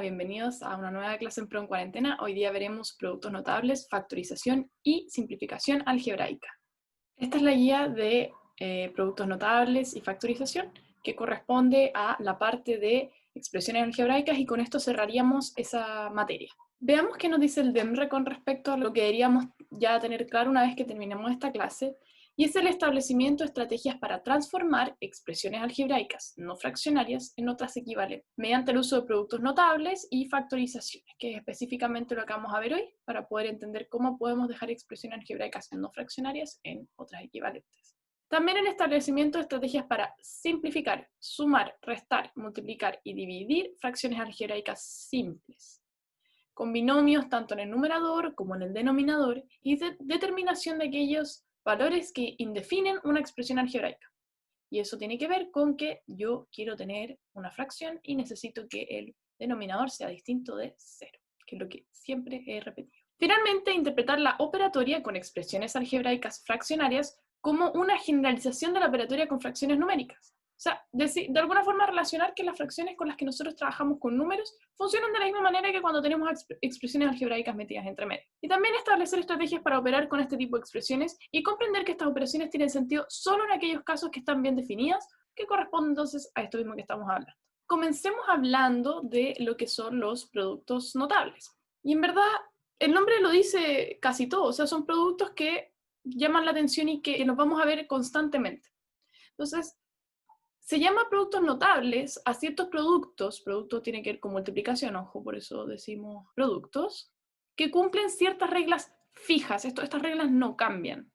bienvenidos a una nueva clase en Pro en Cuarentena. Hoy día veremos productos notables, factorización y simplificación algebraica. Esta es la guía de productos notables y factorización que corresponde a la parte de expresiones algebraicas y con esto cerraríamos esa materia. Veamos qué nos dice el DEMRE con respecto a lo que deberíamos ya tener claro una vez que terminemos esta clase, y es el establecimiento de estrategias para transformar expresiones algebraicas no fraccionarias en otras equivalentes, mediante el uso de productos notables y factorizaciones, que es específicamente lo que vamos a ver hoy, para poder entender cómo podemos dejar expresiones algebraicas no fraccionarias en otras equivalentes. También el establecimiento de estrategias para simplificar, sumar, restar, multiplicar y dividir fracciones algebraicas simples, con binomios tanto en el numerador como en el denominador, y determinación de aquellos valores que indefinen una expresión algebraica. Y eso tiene que ver con que yo quiero tener una fracción y necesito que el denominador sea distinto de 0, que es lo que siempre he repetido. Finalmente, interpretar la operatoria con expresiones algebraicas fraccionarias como una generalización de la operatoria con fracciones numéricas. O sea, de alguna forma relacionar que las fracciones con las que nosotros trabajamos con números funcionan de la misma manera que cuando tenemos expresiones algebraicas metidas entre medio. Y también establecer estrategias para operar con este tipo de expresiones y comprender que estas operaciones tienen sentido solo en aquellos casos que están bien definidas, que corresponden entonces a esto mismo que estamos hablando. Comencemos hablando de lo que son los productos notables. Y en verdad, el nombre lo dice casi todo, o sea, son productos que llaman la atención y que los vamos a ver constantemente. Entonces, se llama productos notables a ciertos productos tiene que ver con multiplicación, ojo, por eso decimos productos, que cumplen ciertas reglas fijas, estas reglas no cambian,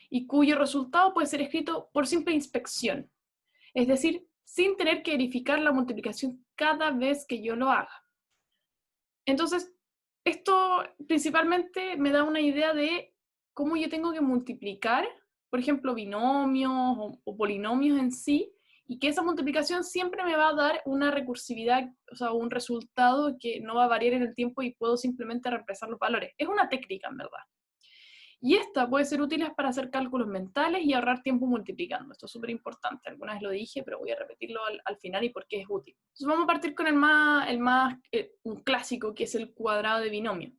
y cuyo resultado puede ser escrito por simple inspección, es decir, sin tener que verificar la multiplicación cada vez que yo lo haga. Entonces, esto principalmente me da una idea de cómo yo tengo que multiplicar, por ejemplo, binomios o polinomios en sí, y que esa multiplicación siempre me va a dar una recursividad, o sea, un resultado que no va a variar en el tiempo y puedo simplemente reemplazar los valores. Es una técnica, en verdad. Y esta puede ser útil para hacer cálculos mentales y ahorrar tiempo multiplicando. Esto es súper importante. Alguna vez lo dije, pero voy a repetirlo al final y por qué es útil. Entonces vamos a partir con un clásico, que es el cuadrado de binomio.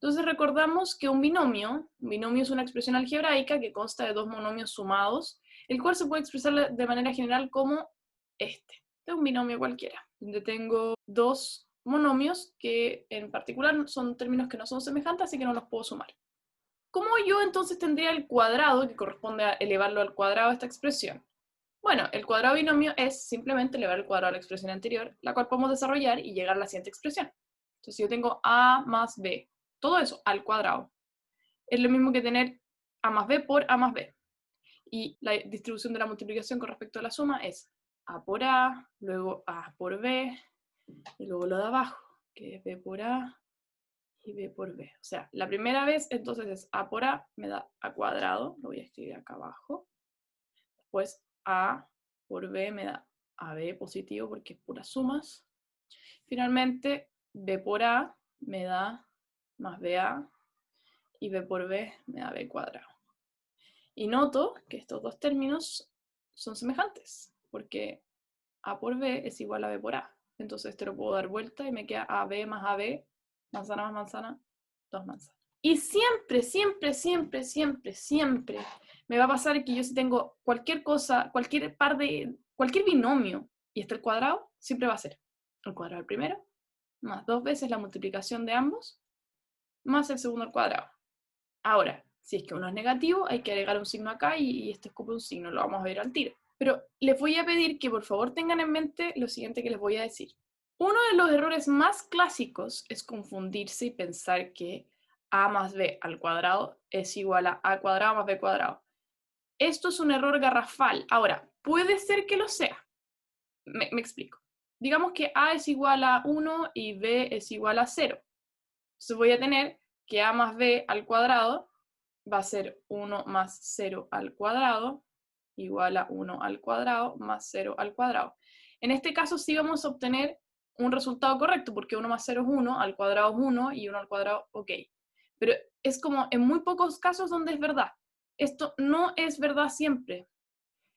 Entonces recordamos que un binomio es una expresión algebraica que consta de dos monomios sumados, el cual se puede expresar de manera general como este. Este es un binomio cualquiera, donde tengo dos monomios que en particular son términos que no son semejantes, así que no los puedo sumar. ¿Cómo yo entonces tendría el cuadrado, que corresponde a elevarlo al cuadrado de esta expresión? Bueno, el cuadrado binomio es simplemente elevar el cuadrado a la expresión anterior, la cual podemos desarrollar y llegar a la siguiente expresión. Entonces yo tengo a más b, todo eso al cuadrado. Es lo mismo que tener a más b por a más b. Y la distribución de la multiplicación con respecto a la suma es a por a, luego a por b, y luego lo de abajo, que es b por a, y b por b. O sea, la primera vez entonces es a por a, me da a cuadrado, lo voy a escribir acá abajo. Después a por b me da a b positivo porque es puras sumas. Finalmente, b por a me da más ba, y b por b me da b cuadrado. Y noto que estos dos términos son semejantes, porque a por b es igual a b por a. Entonces este lo puedo dar vuelta y me queda ab más ab, manzana más manzana, 2 manzanas. Y siempre, siempre, siempre, siempre, siempre me va a pasar que yo si tengo cualquier cosa, cualquier binomio y está el cuadrado, siempre va a ser el cuadrado del primero, más 2 veces la multiplicación de ambos, más el segundo al cuadrado. Ahora, si es que uno es negativo, hay que agregar un signo acá y esto es como un signo, lo vamos a ver al tiro. Pero les voy a pedir que por favor tengan en mente lo siguiente que les voy a decir. Uno de los errores más clásicos es confundirse y pensar que a más b al cuadrado es igual a cuadrado más b cuadrado. Esto es un error garrafal. Ahora, puede ser que lo sea. Me explico. Digamos que a es igual a 1 y b es igual a 0. Entonces voy a tener que a más b al cuadrado va a ser 1 más 0 al cuadrado igual a 1 al cuadrado más 0 al cuadrado. En este caso sí vamos a obtener un resultado correcto, porque 1 más 0 es 1, al cuadrado es 1 y 1 al cuadrado, ok. Pero es como en muy pocos casos donde es verdad. Esto no es verdad siempre.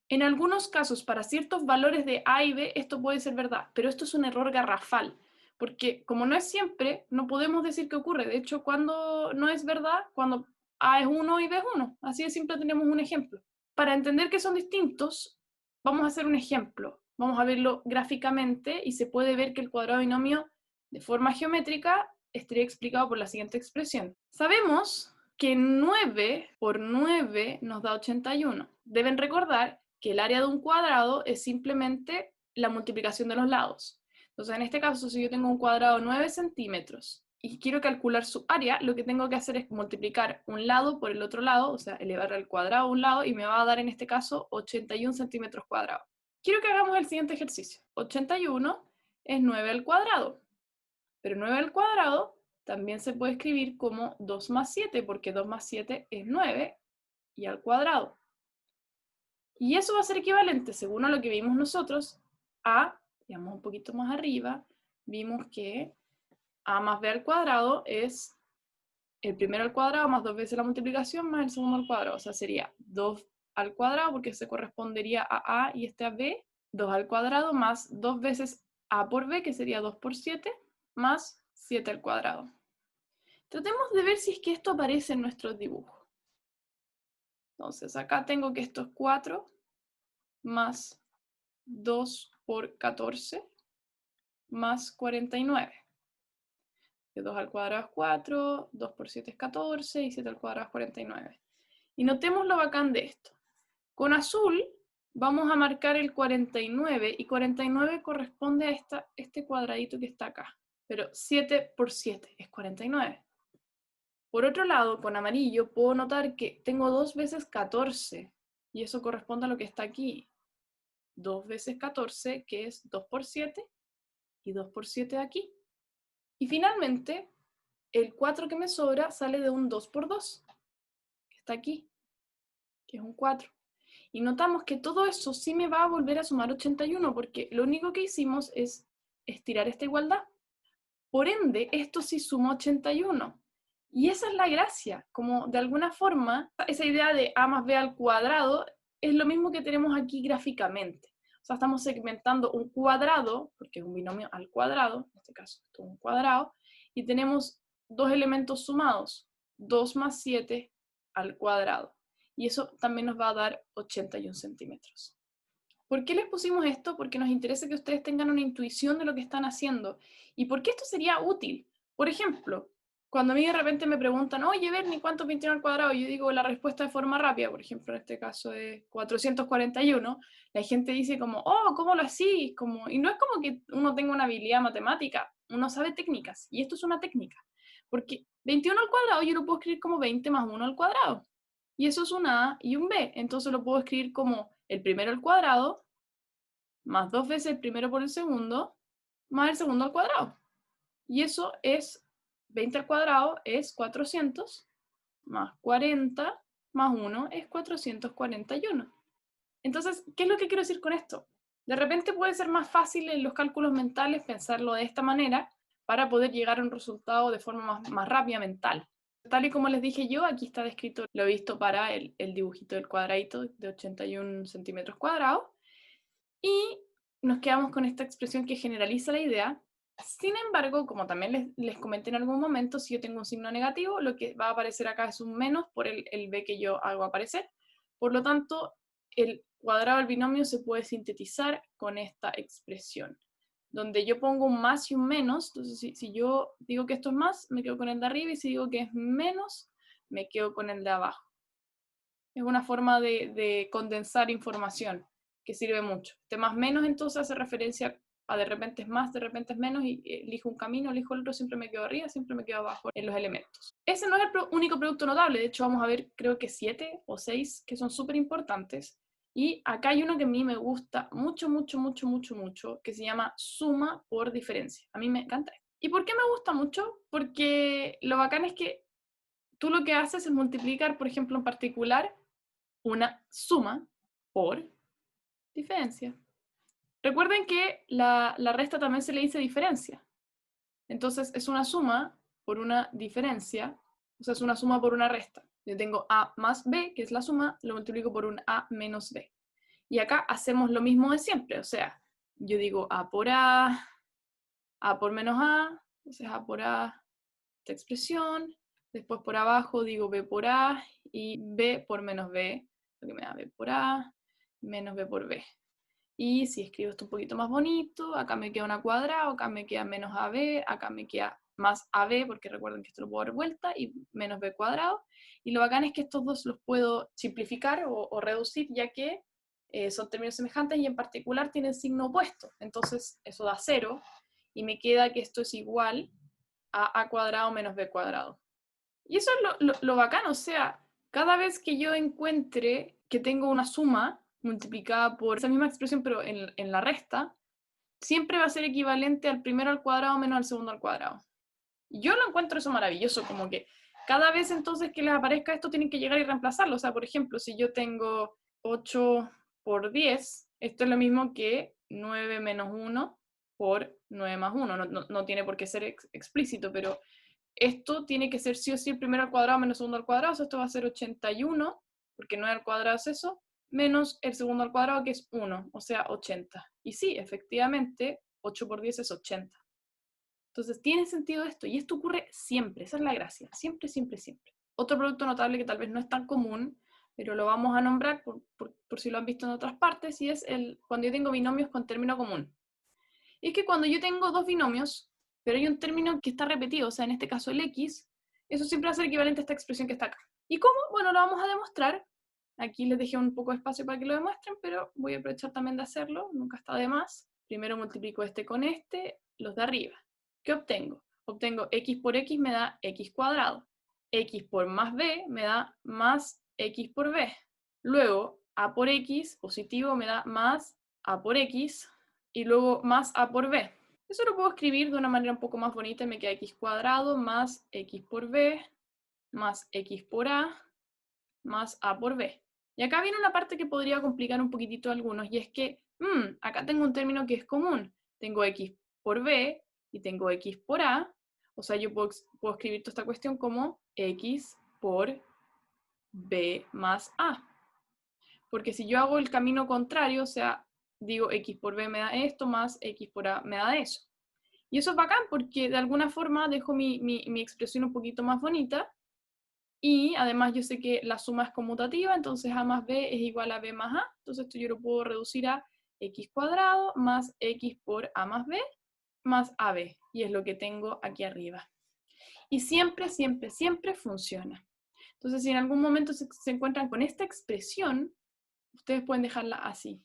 En algunos casos, para ciertos valores de a y b, esto puede ser verdad, pero esto es un error garrafal, porque como no es siempre, no podemos decir que ocurre. De hecho, cuando no es verdad, cuando A es 1 y B es 1. Así de simple tenemos un ejemplo. Para entender que son distintos, vamos a hacer un ejemplo. Vamos a verlo gráficamente y se puede ver que el cuadrado binomio de forma geométrica estaría explicado por la siguiente expresión. Sabemos que 9 por 9 nos da 81. Deben recordar que el área de un cuadrado es simplemente la multiplicación de los lados. Entonces, en este caso, si yo tengo un cuadrado de 9 centímetros y quiero calcular su área, lo que tengo que hacer es multiplicar un lado por el otro lado, o sea, elevar al cuadrado a un lado, y me va a dar en este caso 81 centímetros cuadrados. Quiero que hagamos el siguiente ejercicio. 81 es 9 al cuadrado, pero 9 al cuadrado también se puede escribir como 2 más 7, porque 2 más 7 es 9 y al cuadrado. Y eso va a ser equivalente, según a lo que vimos nosotros, a, digamos un poquito más arriba, vimos que a más b al cuadrado es el primero al cuadrado más 2 veces la multiplicación más el segundo al cuadrado. O sea, sería 2 al cuadrado porque se correspondería a y este a b. 2 al cuadrado más 2 veces a por b, que sería 2 por 7, más 7 al cuadrado. Tratemos de ver si es que esto aparece en nuestros dibujos. Entonces, acá tengo que esto es 4 más 2 por 14 más 49. Que 2 al cuadrado es 4, 2 por 7 es 14 y 7 al cuadrado es 49. Y notemos lo bacán de esto. Con azul vamos a marcar el 49 y 49 corresponde a este cuadradito que está acá. Pero 7 por 7 es 49. Por otro lado, con amarillo puedo notar que tengo 2 veces 14 y eso corresponde a lo que está aquí. 2 veces 14, que es 2 por 7 y 2 por 7 aquí. Y finalmente, el 4 que me sobra sale de un 2 por 2, que está aquí, que es un 4. Y notamos que todo eso sí me va a volver a sumar 81, porque lo único que hicimos es estirar esta igualdad. Por ende, esto sí suma 81. Y esa es la gracia, como de alguna forma, esa idea de a más b al cuadrado es lo mismo que tenemos aquí gráficamente. O sea, estamos segmentando un cuadrado, porque es un binomio al cuadrado, en este caso esto es un cuadrado, y tenemos dos elementos sumados, 2 más 7 al cuadrado. Y eso también nos va a dar 81 centímetros. ¿Por qué les pusimos esto? Porque nos interesa que ustedes tengan una intuición de lo que están haciendo. ¿Y por qué esto sería útil? Por ejemplo, cuando a mí de repente me preguntan, oye, Bernie, ¿cuánto es 21 al cuadrado? Yo digo la respuesta de forma rápida, por ejemplo, en este caso es 441. La gente dice como, oh, ¿cómo lo hacís? Y no es como que uno tenga una habilidad matemática, uno sabe técnicas, y esto es una técnica. Porque 21 al cuadrado yo lo puedo escribir como 20 más 1 al cuadrado. Y eso es un A y un B. Entonces lo puedo escribir como el primero al cuadrado, más 2 veces el primero por el segundo, más el segundo al cuadrado. Y eso es 20 al cuadrado es 400, más 40, más 1 es 441. Entonces, ¿qué es lo que quiero decir con esto? De repente puede ser más fácil en los cálculos mentales pensarlo de esta manera para poder llegar a un resultado de forma más rápida mental. Tal y como les dije yo, aquí está descrito, lo he visto para el dibujito del cuadradito de 81 centímetros cuadrados. Y nos quedamos con esta expresión que generaliza la idea. Sin embargo, como también les comenté en algún momento, si yo tengo un signo negativo, lo que va a aparecer acá es un menos por el b que yo hago aparecer. Por lo tanto, el cuadrado del binomio se puede sintetizar con esta expresión, donde yo pongo un más y un menos. Entonces, si yo digo que esto es más, me quedo con el de arriba, y si digo que es menos, me quedo con el de abajo. Es una forma de condensar información que sirve mucho. Este más menos entonces hace referencia a de repente es más, de repente es menos, y elijo un camino, elijo el otro, siempre me quedo arriba, siempre me quedo abajo en los elementos. Ese no es el único producto notable, de hecho vamos a ver creo que 7 o 6 que son súper importantes. Y acá hay uno que a mí me gusta mucho, mucho, mucho, mucho, mucho, que se llama suma por diferencia. A mí me encanta. ¿Y por qué me gusta mucho? Porque lo bacán es que tú lo que haces es multiplicar, por ejemplo, en particular, una suma por diferencia. Recuerden que la resta también se le dice diferencia. Entonces es una suma por una diferencia, o sea, es una suma por una resta. Yo tengo A más B, que es la suma, lo multiplico por un A menos B. Y acá hacemos lo mismo de siempre, o sea, yo digo A por A, A por menos A, entonces A por A, esta expresión, después por abajo digo B por A y B por menos B, lo que me da B por A menos B por B. Y si escribo esto un poquito más bonito, acá me queda una cuadrada, acá me queda menos AB, acá me queda más AB, porque recuerden que esto lo puedo dar vuelta, y menos B cuadrado. Y lo bacán es que estos dos los puedo simplificar o reducir, ya que son términos semejantes y en particular tienen signo opuesto. Entonces eso da 0, y me queda que esto es igual a A cuadrado menos B cuadrado. Y eso es lo bacán, o sea, cada vez que yo encuentre que tengo una suma multiplicada por esa misma expresión, pero en la resta, siempre va a ser equivalente al primero al cuadrado menos al segundo al cuadrado. Y yo lo encuentro eso maravilloso, como que cada vez entonces que les aparezca esto tienen que llegar y reemplazarlo. O sea, por ejemplo, si yo tengo 8 por 10, esto es lo mismo que 9 menos 1 por 9 más 1. No tiene por qué ser explícito, pero esto tiene que ser sí o sí el primero al cuadrado menos el segundo al cuadrado. O sea, esto va a ser 81, porque 9 al cuadrado es eso, menos el segundo al cuadrado, que es 1, o sea, 80. Y sí, efectivamente, 8 por 10 es 80. Entonces, tiene sentido esto, y esto ocurre siempre, esa es la gracia, siempre, siempre, siempre. Otro producto notable que tal vez no es tan común, pero lo vamos a nombrar por si lo han visto en otras partes, y es cuando yo tengo binomios con término común. Y es que cuando yo tengo dos binomios, pero hay un término que está repetido, o sea, en este caso el x, eso siempre va a ser equivalente a esta expresión que está acá. ¿Y cómo? Bueno, lo vamos a demostrar. Aquí les dejé un poco de espacio para que lo demuestren, pero voy a aprovechar también de hacerlo, nunca está de más. Primero multiplico este con este, los de arriba. ¿Qué obtengo? Obtengo x por x me da x cuadrado. X por más b me da más x por b. Luego, a por x positivo me da más a por x y luego más a por b. Eso lo puedo escribir de una manera un poco más bonita y me queda x cuadrado más x por b más x por a más a por b. Y acá viene una parte que podría complicar un poquitito a algunos, y es que acá tengo un término que es común. Tengo x por b y tengo x por a. O sea, yo puedo escribir toda esta cuestión como x por b más a. Porque si yo hago el camino contrario, o sea, digo x por b me da esto, más x por a me da eso. Y eso es bacán porque de alguna forma dejo mi expresión un poquito más bonita, y además yo sé que la suma es conmutativa, entonces a más b es igual a b más a, entonces esto yo lo puedo reducir a x cuadrado más x por a más b más ab, y es lo que tengo aquí arriba. Y siempre, siempre, siempre funciona. Entonces si en algún momento se encuentran con esta expresión, ustedes pueden dejarla así.